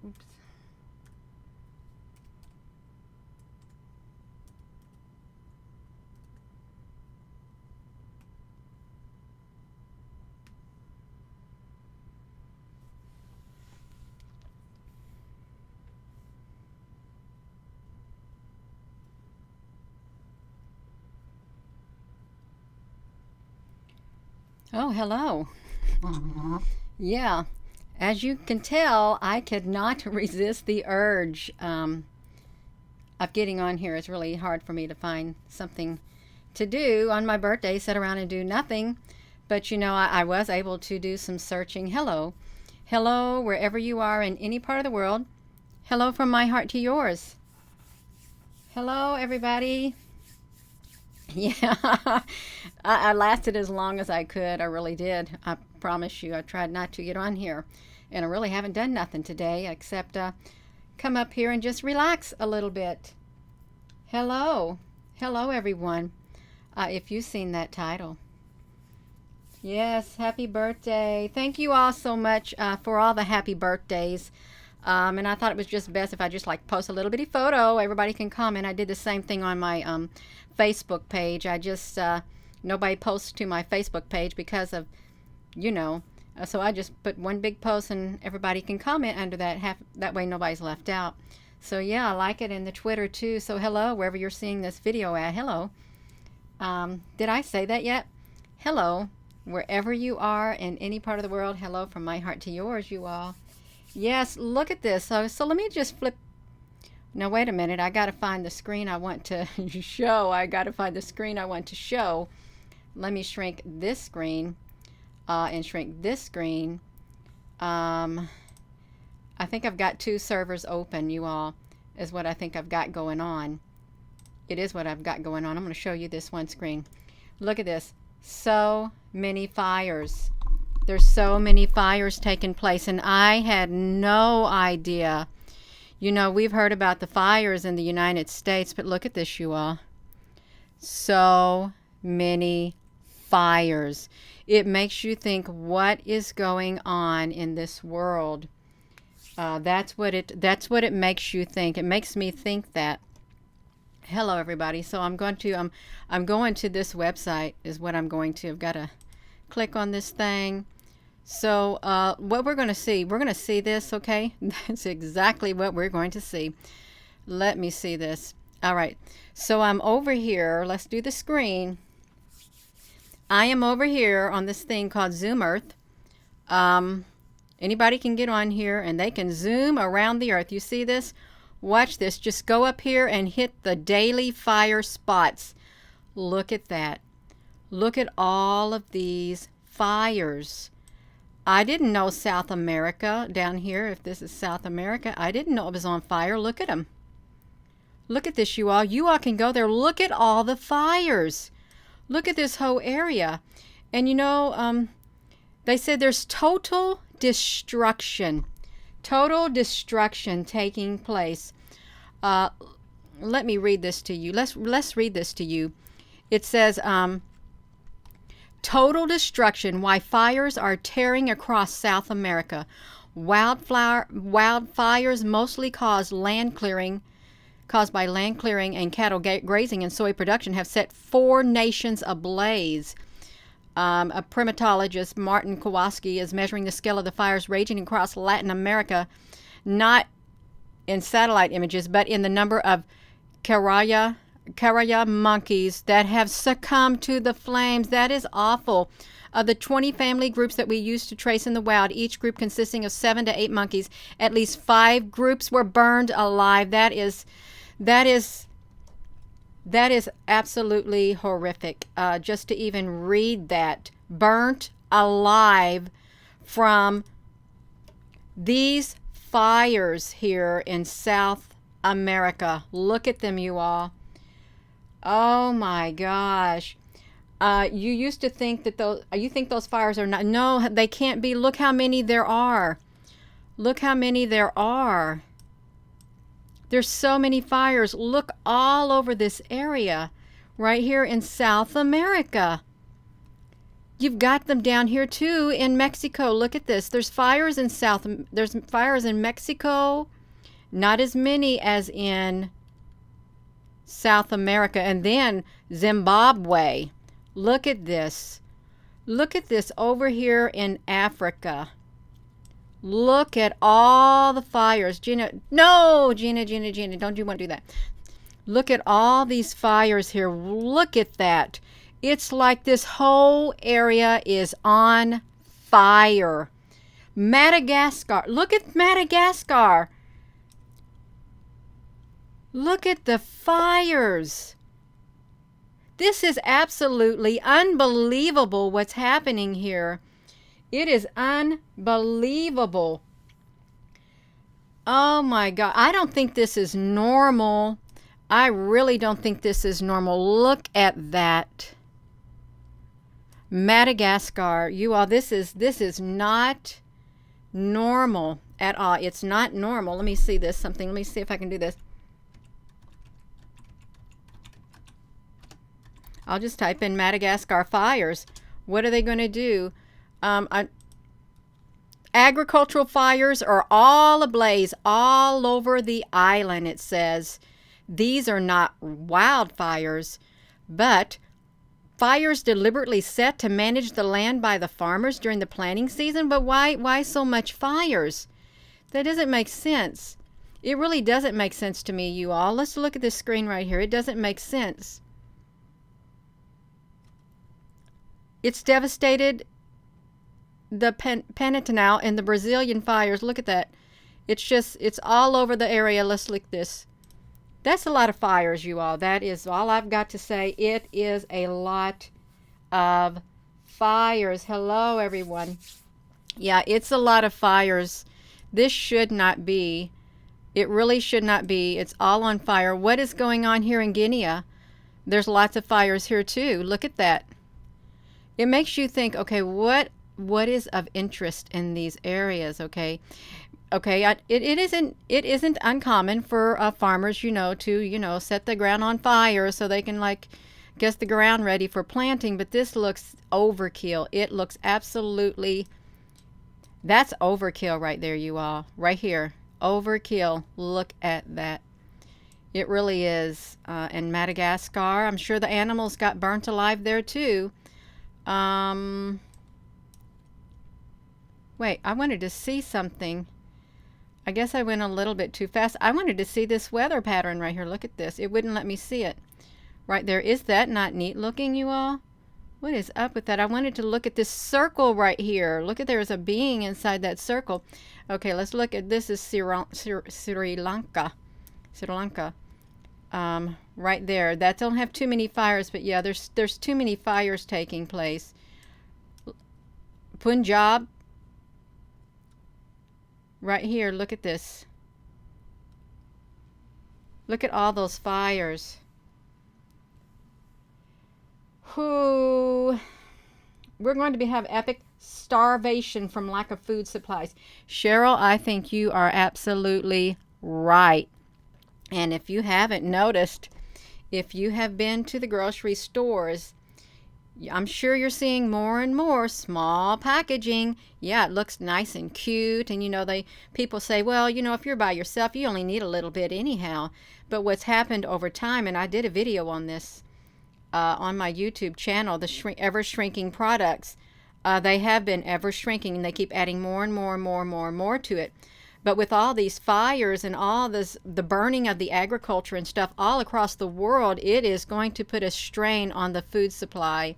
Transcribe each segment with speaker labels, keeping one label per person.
Speaker 1: Oops. Oh, hello. Yeah, as you can tell, I could not resist the urge of getting on here. It's really hard for me to find something to do on my birthday, sit around and do nothing. But I was able to do some searching. Hello. Hello, wherever you are in any part of the world. Hello from my heart to yours. Hello, everybody. Yeah, I lasted as long as I could. I really did. I promise you. I tried not to get on here. And I really haven't done nothing today except come up here and just relax a little bit. Hello. Hello, everyone. If you've seen that title. Yes, happy birthday. Thank you all so much for all the happy birthdays. And I thought it was just best if I just like post a little bitty photo. Everybody can comment. I did the same thing on my Facebook page. I just, nobody posts to my Facebook page because of, you know, so I just put one big post and everybody can comment under that. That way nobody's left out. So yeah, I like it in the Twitter too. So hello, wherever you're seeing this video at. Hello. Did I say that yet? Hello, wherever you are in any part of the world. Hello from my heart to yours, you all. Yes, look at this. So let me just flip. Now, wait a minute. I got to find the screen I want to show. I got to find the screen I want to show. Let me shrink this screen and shrink this screen. I think I've got two servers open, you all, is what I think I've got going on. It is what I've got going on. I'm going to show you this one screen. Look at this. So many fires. There's so many fires taking place, and I had no idea. You know, we've heard about the fires in the United States, but look at this, you all. So many fires. It makes you think, what is going on in this world? That's what it makes you think. It makes me think that. Hello, everybody. So I'm going to this website is what I'm going to. I've got to click on this thing. So what we're going to see this, okay? That's exactly what we're going to see. Let me see this. All right. So I'm over here. Let's do the screen. I am over here on this thing called Zoom Earth. Anybody can get on here and they can zoom around the earth. You see this? Watch this. Just go up here and hit the daily fire spots. Look at that. Look at all of these fires. I didn't know South America down here, if this is South America, I didn't know it was on fire. Look at them. Look at this, you all. You all can go there. Look at all the fires. Look at this whole area. And they said there's total destruction taking place. Let me read this to you. Let's read this to you. It says, total destruction, why fires are tearing across South America. Wildfires mostly caused by land clearing and cattle grazing and soy production have set 4 nations ablaze. A primatologist, Martin Kowalski, is measuring the scale of the fires raging across Latin America, not in satellite images, but in the number of Caraya monkeys that have succumbed to the flames. That is awful. Of the 20 family groups that we used to trace in the wild, each group consisting of 7 to 8 monkeys, at least 5 groups were burned alive. That is absolutely horrific. Just to even read that. Burnt alive from these fires here in South America. Look at them, you all. Oh my gosh. You used to think that you think those fires are not, no, they can't be. Look how many there are. Look how many there are. There's so many fires. Look all over this area right here in South America. You've got them down here too in Mexico. Look at this. There's fires in Mexico, not as many as in South America. And then Zimbabwe. Look at this. Look at this over here in Africa. Look at all the fires. Gina, no, Gina, don't you want to do that? Look at all these fires here. Look at that. It's like this whole area is on fire. Madagascar. Look at Madagascar. Look at the fires. This is absolutely unbelievable what's happening here. It is unbelievable. Oh my God. I don't think this is normal. I really don't think this is normal. Look at that. Madagascar. You all, this is not normal at all. It's not normal. Let me see this something. Let me see if I can do this. I'll just type in Madagascar fires. What are they going to do? Agricultural fires are all ablaze all over the island, it says. These are not wildfires, but fires deliberately set to manage the land by the farmers during the planting season. But why so much fires? That doesn't make sense. It really doesn't make sense to me, you all. Let's look at this screen right here. It doesn't make sense. It's devastated the Pantanal and the Brazilian fires. Look at that. It's all over the area. Let's look at this. That's a lot of fires, you all. That is all I've got to say. It is a lot of fires. Hello, everyone. Yeah, it's a lot of fires. This should not be. It really should not be. It's all on fire. What is going on here in Guinea? There's lots of fires here too. Look at that. It makes you think, okay, what is of interest in these areas? Okay, it isn't uncommon for farmers, to set the ground on fire so they can get the ground ready for planting. But this looks overkill. It looks absolutely, that's overkill right there, you all, right here, overkill. Look at that. It really is. In Madagascar, I'm sure the animals got burnt alive there too. Wait, I wanted to see something. I guess I went a little bit too fast. I wanted to see this weather pattern right here. Look at this. It wouldn't let me see it. Right there. Is that not neat looking, you all? What is up with that? I wanted to look at this circle right here. Look at, there's a being inside that circle. Okay, let's look at, this is Sri Lanka. Sri Lanka. Right there. That don't have too many fires, but yeah, there's too many fires taking place. Punjab. Right here, look at this. Look at all those fires. We're going to have epic starvation from lack of food supplies. Cheryl, I think you are absolutely right. And if you haven't noticed, if you have been to the grocery stores, I'm sure you're seeing more and more small packaging. Yeah, it looks nice and cute. And, people say, well, if you're by yourself, you only need a little bit anyhow. But what's happened over time, and I did a video on this on my YouTube channel, the ever-shrinking products, they have been ever-shrinking, and they keep adding more and more and more and more and more to it. But with all these fires and all this, the burning of the agriculture and stuff all across the world, it is going to put a strain on the food supply.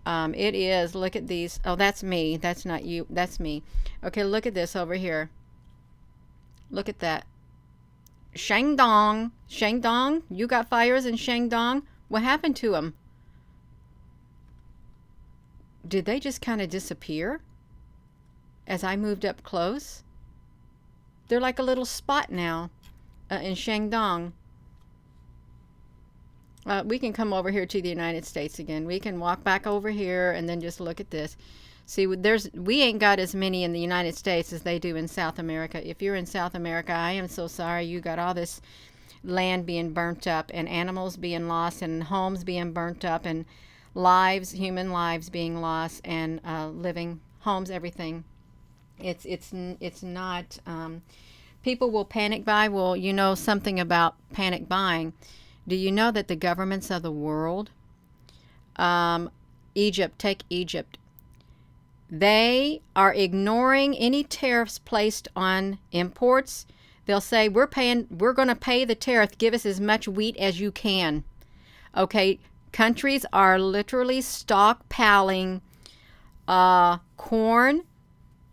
Speaker 1: It is. Look at these. Oh, that's me. That's not you. That's me. Okay, look at this over here. Look at that. Shandong. Shandong? You got fires in Shandong? What happened to them? Did they just kind of disappear as I moved up close? They're like a little spot now in Shandong. We can come over here to the United States again. We can walk back over here and then just look at this. See, we ain't got as many in the United States as they do in South America. If you're in South America, I am so sorry. You got all this land being burnt up and animals being lost and homes being burnt up and lives, human lives being lost, and living homes, everything. It's not. People will panic buy. Well, you know something about panic buying. Do you know that the governments of the world, Egypt, take Egypt, they are ignoring any tariffs placed on imports. They'll say we're going to pay the tariff. Give us as much wheat as you can. Okay, countries are literally stockpiling corn,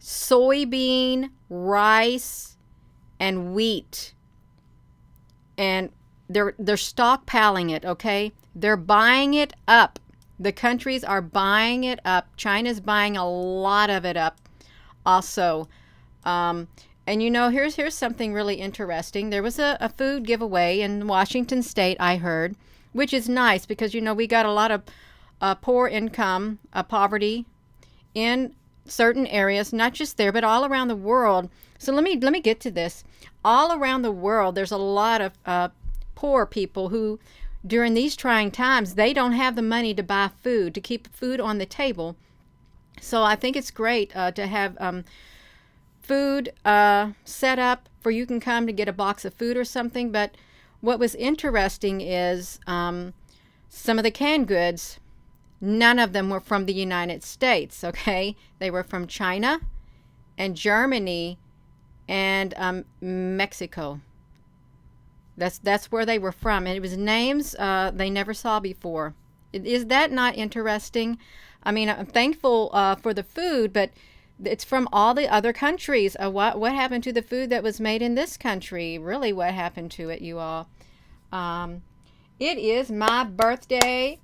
Speaker 1: soybean, rice, and wheat, and they're stockpiling it. Okay, they're buying it up. The countries are buying it up. China's buying a lot of it up also. And you know, here's something really interesting. There was a food giveaway in Washington State, I heard, which is nice because, you know, we got a lot of poor income, poverty in certain areas, not just there, but all around the world. So let me get to this. All around the world, there's a lot of poor people who, during these trying times, they don't have the money to buy food, to keep food on the table. So I think it's great to have food set up for you can come to get a box of food or something. But what was interesting is some of the canned goods, none of them were from the United States, okay? They were from China and Germany and Mexico. That's where they were from, and it was names they never saw before. Is that not interesting? I mean, I'm thankful for the food, but it's from all the other countries. What happened to the food that was made in this country? Really, what happened to it, you all? It is my birthday.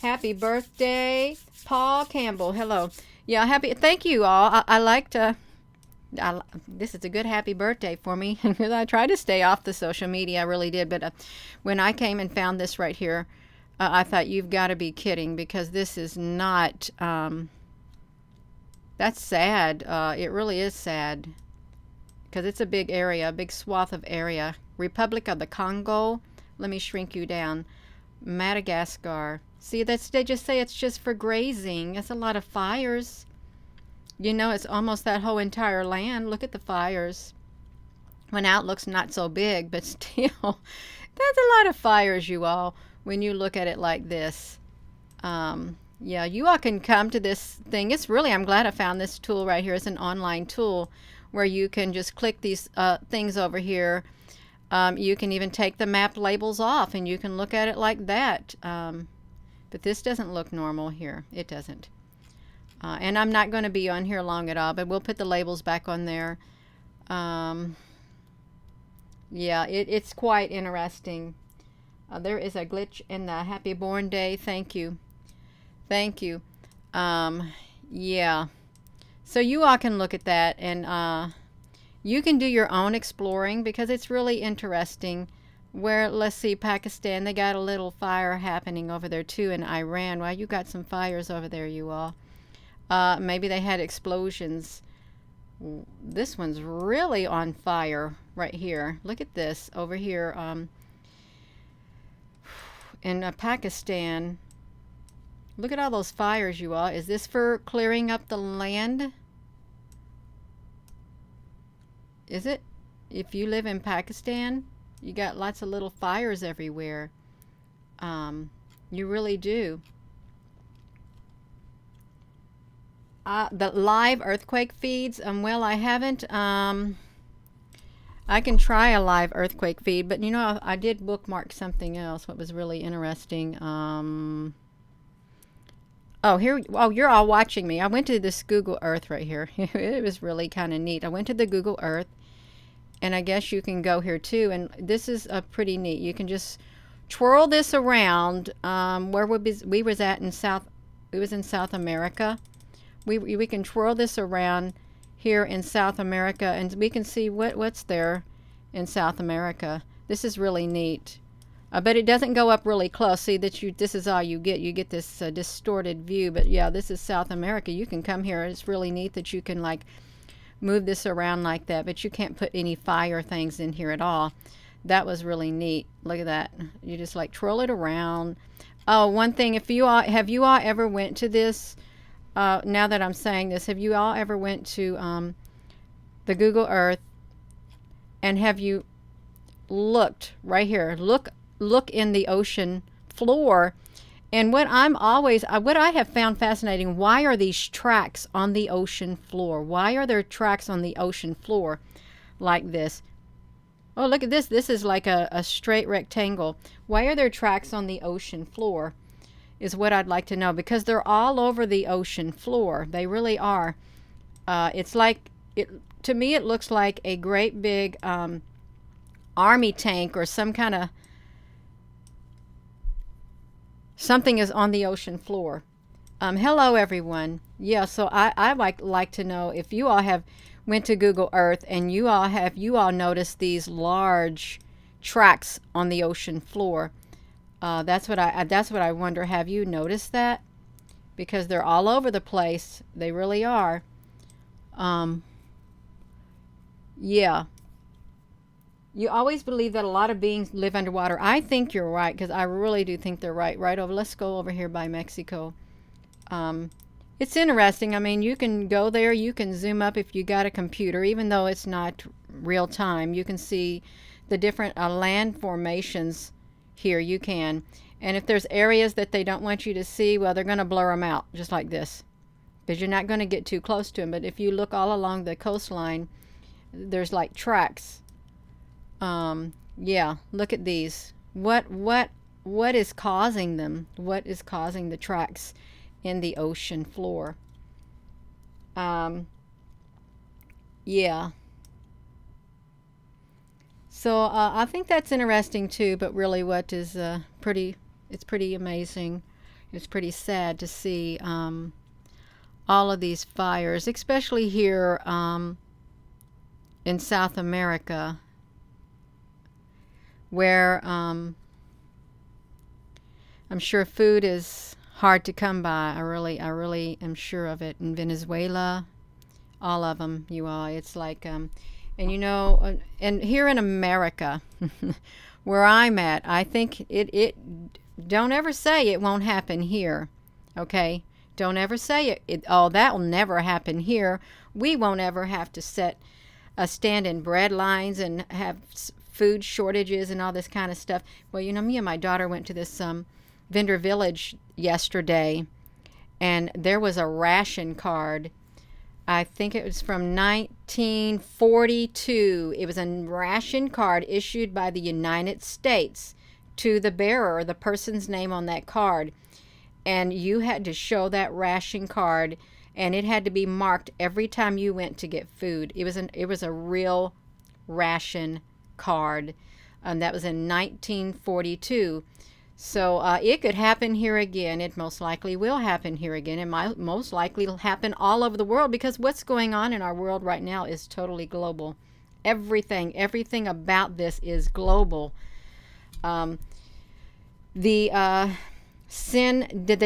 Speaker 1: Happy birthday, Paul Campbell. Hello. Yeah, happy. Thank you all. I like to. This is a good happy birthday for me. I tried to stay off the social media, I really did, but when I came and found this right here, I thought, you've got to be kidding, because this is not, that's sad. It really is sad, because it's a big area, a big swath of area. Republic of the Congo. Let me shrink you down. Madagascar. See, they just say it's just for grazing. That's a lot of fires. You know, it's almost that whole entire land. Look at the fires. When out looks not so big, but still, that's a lot of fires, you all, when you look at it like this. Yeah, you all can come to this thing. It's really, I'm glad I found this tool right here. It's an online tool where you can just click these things over here. You can even take the map labels off and you can look at it like that. But this doesn't look normal here. It doesn't. And I'm not going to be on here long at all, but we'll put the labels back on there. Yeah, it's quite interesting. There is a glitch in the Happy Born Day. Thank you. Thank you. Yeah. So you all can look at that, and you can do your own exploring, because it's really interesting. Where, let's see, Pakistan, they got a little fire happening over there too, in Iran. Well, you got some fires over there, you all. Maybe they had explosions. This one's really on fire right here. Look at this over here in Pakistan. Look at all those fires, you all. Is this for clearing up the land? Is it? If you live in Pakistan, you got lots of little fires everywhere. You really do. The live earthquake feeds, well, I haven't, I can try a live earthquake feed, but you know, I did bookmark something else, what was really interesting. Oh, you're all watching me. I went to this Google Earth right here. It was really kind of neat. I went to the Google Earth, and I guess you can go here too, and this is pretty neat. You can just twirl this around, where we was at in South, it was in South America. We can twirl this around here in South America, and we can see what's there in South America. This is really neat. But it doesn't go up really close. See that this is all you get. You get this distorted view. But yeah, this is South America. You can come here. It's really neat that you can like move this around like that. But you can't put any fire things in here at all. That was really neat. Look at that. You just like twirl it around. Oh, one thing, if you all have you all ever went to this? Now that I'm saying this, have you all ever went to the Google Earth, and have you looked right here? Look in the ocean floor. And what I have found fascinating, why are these tracks on the ocean floor? Why are there tracks on the ocean floor like this? Oh, look at this. This is like a straight rectangle. Why are there tracks on the ocean floor is what I'd like to know, because they're all over the ocean floor. They really are. It's like, to me, it looks like a great big army tank or some kind of something is on the ocean floor. Hello, everyone. Yeah, so I like to know if you all have went to Google Earth and you all noticed these large tracks on the ocean floor. That's what I wonder. Have you noticed that? Because they're all over the place. They really are. Yeah. You always believe that a lot of beings live underwater. I think you're right, because I really do think they're right. Right over. Let's go over here by Mexico. It's interesting. I mean, you can go there. You can zoom up if you got a computer, even though it's not real time. You can see the different land formations here. You can. And if there's areas that they don't want you to see, well, they're going to blur them out, just like this, because you're not going to get too close to them. But if you look all along the coastline, there's like tracks. Yeah, look at these. What is causing them? What is causing the tracks in the ocean floor? Yeah. So I think that's interesting too, but really what is it's pretty amazing. It's pretty sad to see all of these fires, especially here in South America, where I'm sure food is hard to come by. I really am sure of it. In Venezuela, all of them, you all. It's like, and you know, and here in America, where I'm at, I think it don't ever say it won't happen here, okay? Don't ever say oh, that will never happen here. We won't ever have to stand in bread lines and have food shortages and all this kind of stuff. Well, you know, me and my daughter went to this vendor village yesterday, and there was a ration card. I think it was from 1942. It was a ration card issued by the United States to the bearer, the person's name on that card. And you had to show that ration card, and it had to be marked every time you went to get food. It was a real ration card. That was in 1942. So it could happen here again. It most likely will happen here again. It might most likely will happen all over the world, because what's going on in our world right now is totally global. Everything about this is global. Did they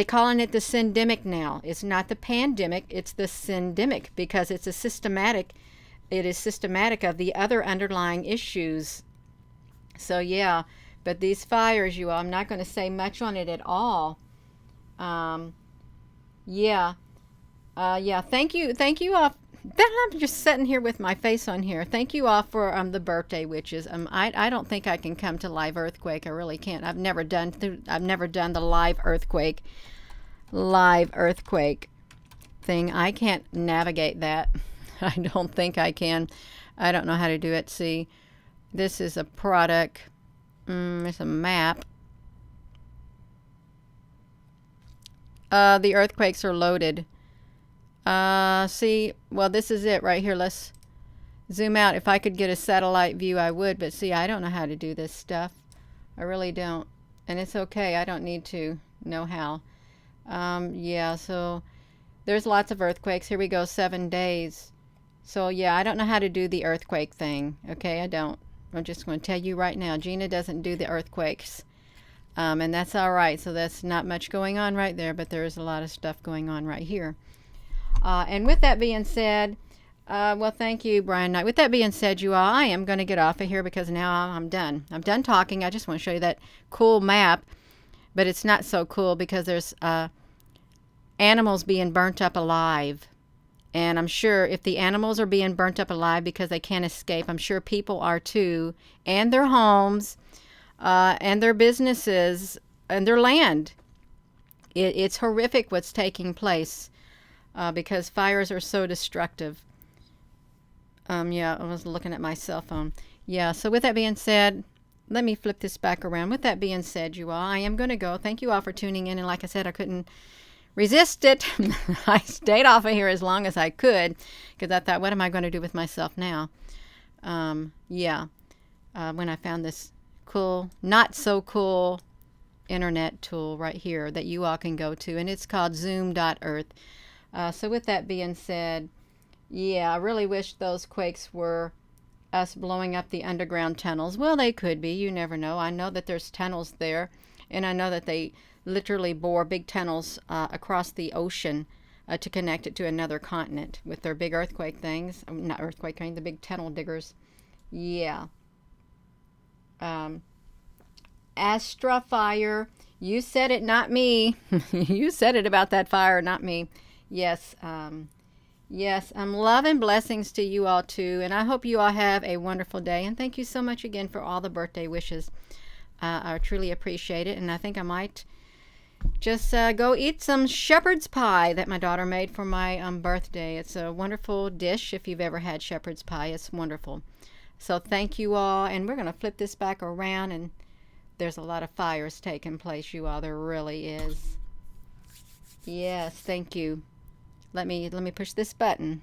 Speaker 1: calling it the syndemic now? It's not the pandemic, it's the syndemic, because it is systematic of the other underlying issues. So yeah, but these fires, you all, I'm not going to say much on it at all. Yeah. Thank you all. I'm just sitting here with my face on here. Thank you all for the birthday witches. I don't think I can come to live earthquake. I really can't. I've never done the live earthquake thing. I can't navigate that. I don't think I can. I don't know how to do it. See, this is a product. It's a map. The earthquakes are loaded. See, well, this is it right here. Let's zoom out. If I could get a satellite view, I would, but see, I don't know how to do this stuff. I really don't. And it's okay. I don't need to know how. Yeah, so there's lots of earthquakes. Here we go, 7 days. So yeah, I don't know how to do the earthquake thing. Okay, I don't. I'm just going to tell you right now, Gina doesn't do the earthquakes. And that's all right. So that's not much going on right there, but there is a lot of stuff going on right here. And with that being said, well, thank you, Brian Knight. With that being said, you all, I am going to get off of here, because now I'm done. I'm done talking. I just want to show you that cool map. but it's not so cool because there's animals being burnt up alive. And I'm sure if the animals are being burnt up alive because they can't escape, I'm sure people are too, and their homes, and their businesses, and their land. It's horrific what's taking place because fires are so destructive. Yeah, I was looking at my cell phone. Yeah, so with that being said, let me flip this back around. With that being said, you all, I am going to go. Thank you all for tuning in. And like I said, I couldn't resist it. I stayed off of here as long as I could because I thought, what am I going to do with myself now? Yeah, when I found this cool, not so cool internet tool right here that you all can go to, and it's called Zoom.earth. So with that being said, yeah, I really wish those quakes were us blowing up the underground tunnels. Well, they could be. You never know. I know that there's tunnels there, and I know that they literally bore big tunnels across the ocean to connect it to another continent with their big earthquake things. Not earthquake things, the big tunnel diggers. Yeah. Astra fire. You said it, not me. You said it about that fire, not me. Yes. Yes, love and blessings to you all too, and I hope you all have a wonderful day. And thank you so much again for all the birthday wishes. I truly appreciate it, and I think I might just go eat some shepherd's pie that my daughter made for my birthday. It's a wonderful dish. If you've ever had shepherd's pie, it's wonderful. So thank you all, and we're going to flip this back around, and there's a lot of fires taking place, you all. There really is. Yes, thank you. Let me push this button.